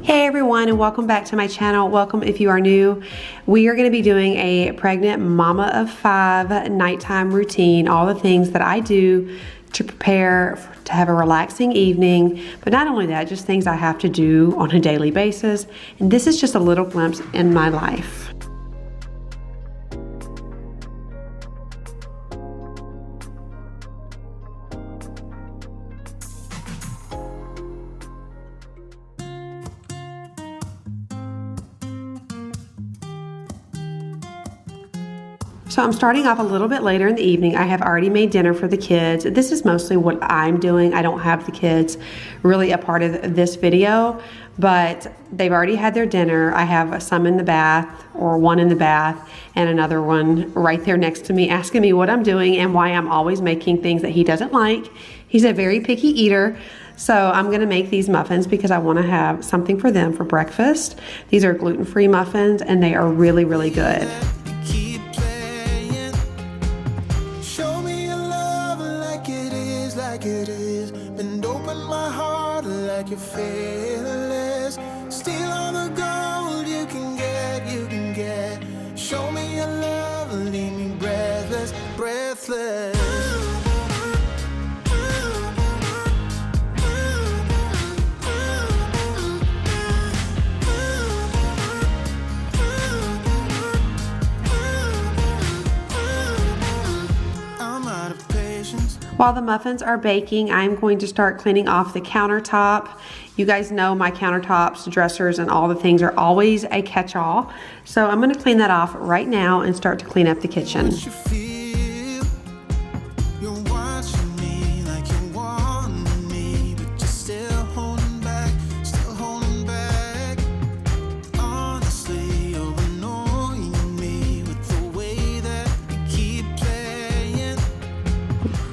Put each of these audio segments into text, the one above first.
Hey everyone, and welcome back to my channel. Welcome if you are new. We are going to be doing a pregnant mama of 5 nighttime routine, all the things that I do to prepare to have a relaxing evening. But not only that, just things I have to do on a daily basis. And this is just a little glimpse in my life. So I'm starting off a little bit later in the evening. I have already made dinner for the kids. This is mostly what I'm doing. I don't have the kids really a part of this video, but they've already had their dinner. I have some in the bath, or one in the bath, and another one right there next to me asking me what I'm doing and why I'm always making things that he doesn't like. He's a very picky eater. So I'm gonna make these muffins because I wanna have something for them for breakfast. These are gluten-free muffins and they are really, really good. It is, bend open my heart like you're fearless. Steal all the gold you can get. Show me your love, leave me breathless, breathless. I'm out of patience. While the muffins are baking, I'm going to start cleaning off the countertop. You guys know my countertops, dressers, and all the things are always a catch-all. So I'm going to clean that off right now and start to clean up the kitchen.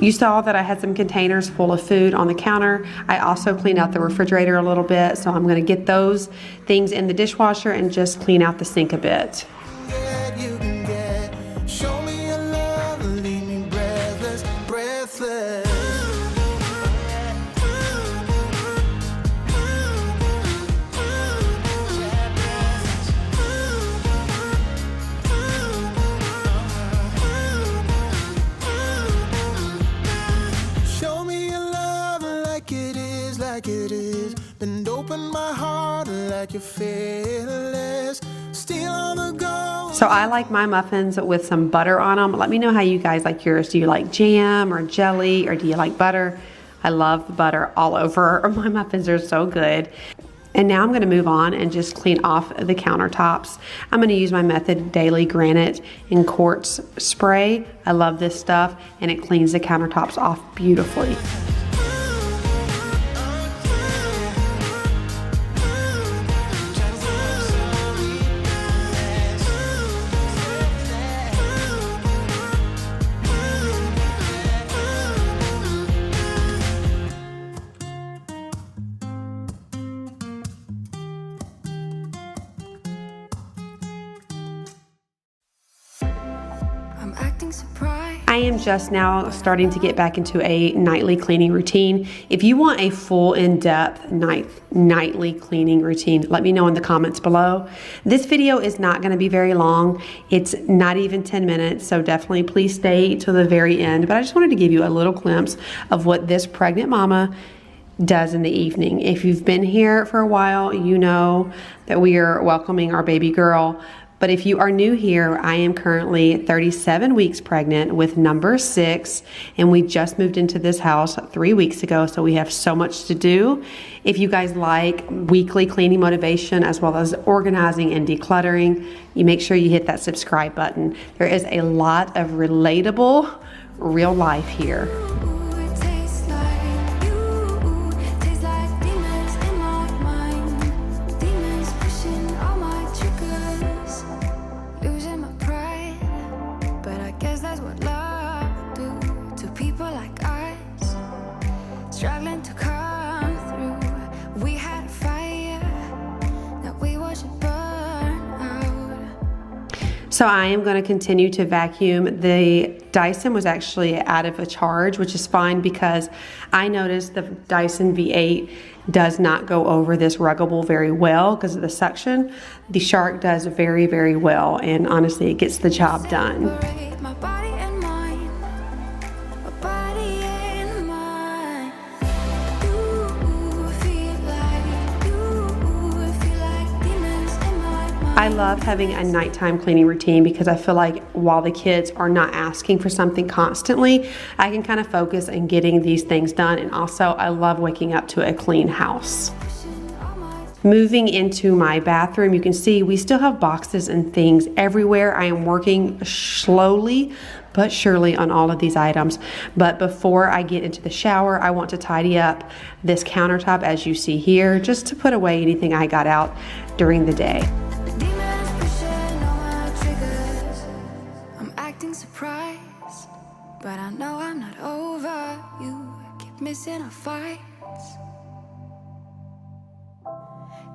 You saw that I had some containers full of food on the counter. I also cleaned out the refrigerator a little bit, so I'm going to get those things in the dishwasher and just clean out the sink a bit. It is, bend open my heart like you're fearless. Steal all the gold. So I like my muffins with some butter on them. Let me know how you guys like yours. Do you like jam or jelly, or do you like butter? I love the butter all over. My muffins are so good. And now I'm going to move on and just clean off the countertops. I'm going to use my Method Daily Granite and Quartz spray. I love this stuff, and it cleans the countertops off beautifully. I am just now starting to get back into a nightly cleaning routine. If you want a full in-depth nightly cleaning routine, let me know in the comments below. This video is not going to be very long. It's not even 10 minutes, so definitely please stay to the very end. But I just wanted to give you a little glimpse of what this pregnant mama does in the evening. If you've been here for a while, you know that we are welcoming our baby girl. But if you are new here, I am currently 37 weeks pregnant with number 6, and we just moved into this house 3 weeks ago, so we have so much to do. If you guys like weekly cleaning motivation as well as organizing and decluttering, you make sure you hit that subscribe button. There is a lot of relatable real life here. So I am going to continue to vacuum. The Dyson was actually out of a charge, which is fine because I noticed the Dyson V8 does not go over this ruggable very well because of the suction. The Shark does very, very well, and honestly, it gets the job done. I love having a nighttime cleaning routine because I feel like while the kids are not asking for something constantly, I can kind of focus on getting these things done. And also, I love waking up to a clean house. Moving into my bathroom, you can see we still have boxes and things everywhere. I am working slowly but surely on all of these items. But before I get into the shower, I want to tidy up this countertop as you see here, just to put away anything I got out during the day. Surprised, but I know I'm not over you. Keep missing our fights.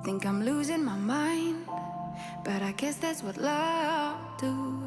Think I'm losing my mind, but I guess that's what love do.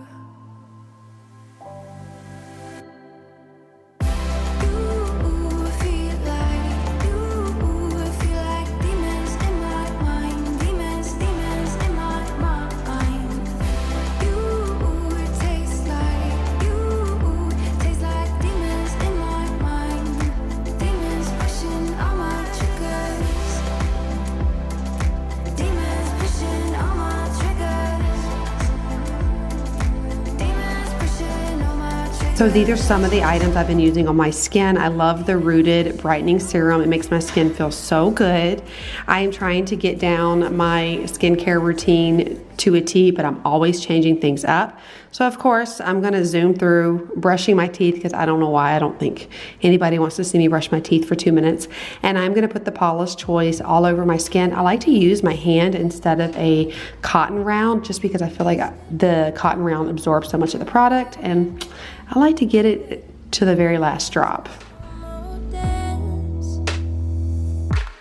So these are some of the items I've been using on my skin. I love the Rooted Brightening Serum. It makes my skin feel so good. I am trying to get down my skincare routine to a T, but I'm always changing things up. So of course, I'm gonna zoom through brushing my teeth because I don't know why. I don't think anybody wants to see me brush my teeth for 2 minutes. And I'm gonna put the Paula's Choice all over my skin. I like to use my hand instead of a cotton round just because I feel like the cotton round absorbs so much of the product, and I like to get it to the very last drop.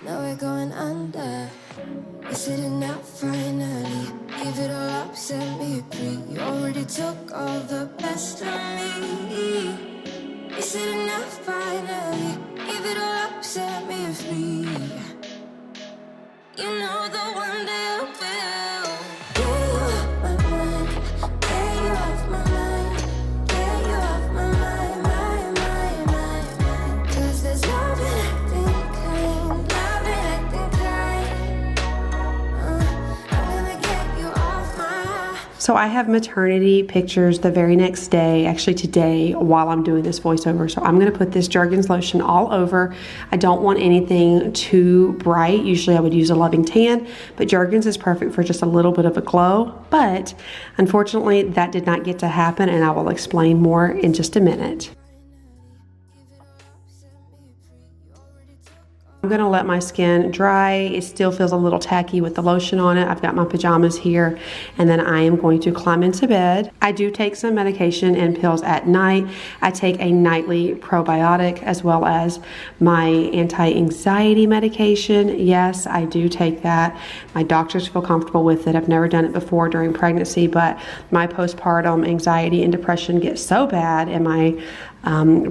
Now we're going under. We're sitting out finally. Give it all up, set me free. You already took all the best of me. You're sitting out finally. Give it all up, set me free. You know the one day I will. Get you off my mind. Get you off my mind. Get you off my mind, mind. 'Cause there's love in acting kind. Love in acting kind. I'm gonna get you off my. So I have maternity pictures the very next day, actually today, while I'm doing this voiceover. So I'm gonna put this Jergens lotion all over. I don't want anything too bright. Usually I would use a Loving Tan, but Jergens is perfect for just a little bit of a glow. But unfortunately, that did not get to happen, and I will explain more in just a minute. I'm gonna let my skin dry. It still feels a little tacky with the lotion on it. I've got my pajamas here, and then I am going to climb into bed. I do take some medication and pills at night. I take a nightly probiotic as well as my anti-anxiety medication. Yes, I do take that. My doctors feel comfortable with it. I've never done it before during pregnancy, but my postpartum anxiety and depression get so bad, and my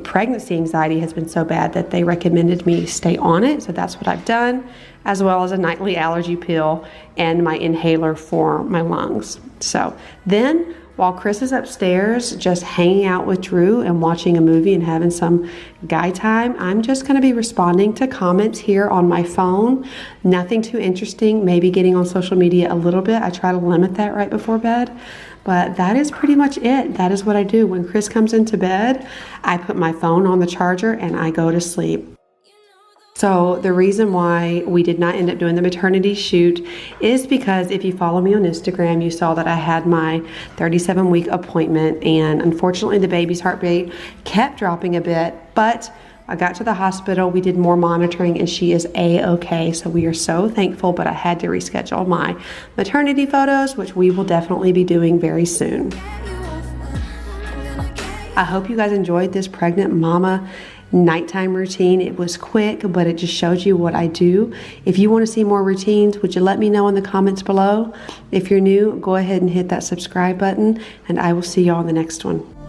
pregnancy anxiety has been so bad that they recommended me stay on it. So that's what I've done, as well as a nightly allergy pill and my inhaler for my lungs. So then, while Chris is upstairs just hanging out with Drew and watching a movie and having some guy time, I'm just going to be responding to comments here on my phone. Nothing too interesting, maybe getting on social media a little bit. I try to limit that right before bed. But that is pretty much it. That is what I do. When Chris comes into bed, I put my phone on the charger and I go to sleep. So the reason why we did not end up doing the maternity shoot is because if you follow me on Instagram, you saw that I had my 37-week appointment, and unfortunately the baby's heart rate kept dropping a bit, but I got to the hospital, we did more monitoring, and she is A-okay. So we are so thankful, but I had to reschedule my maternity photos, which we will definitely be doing very soon. I hope you guys enjoyed this pregnant mama nighttime routine. It was quick, but it just shows you what I do. If you want to see more routines, would you let me know in the comments below? If you're new, go ahead and hit that subscribe button, and I will see y'all in the next one.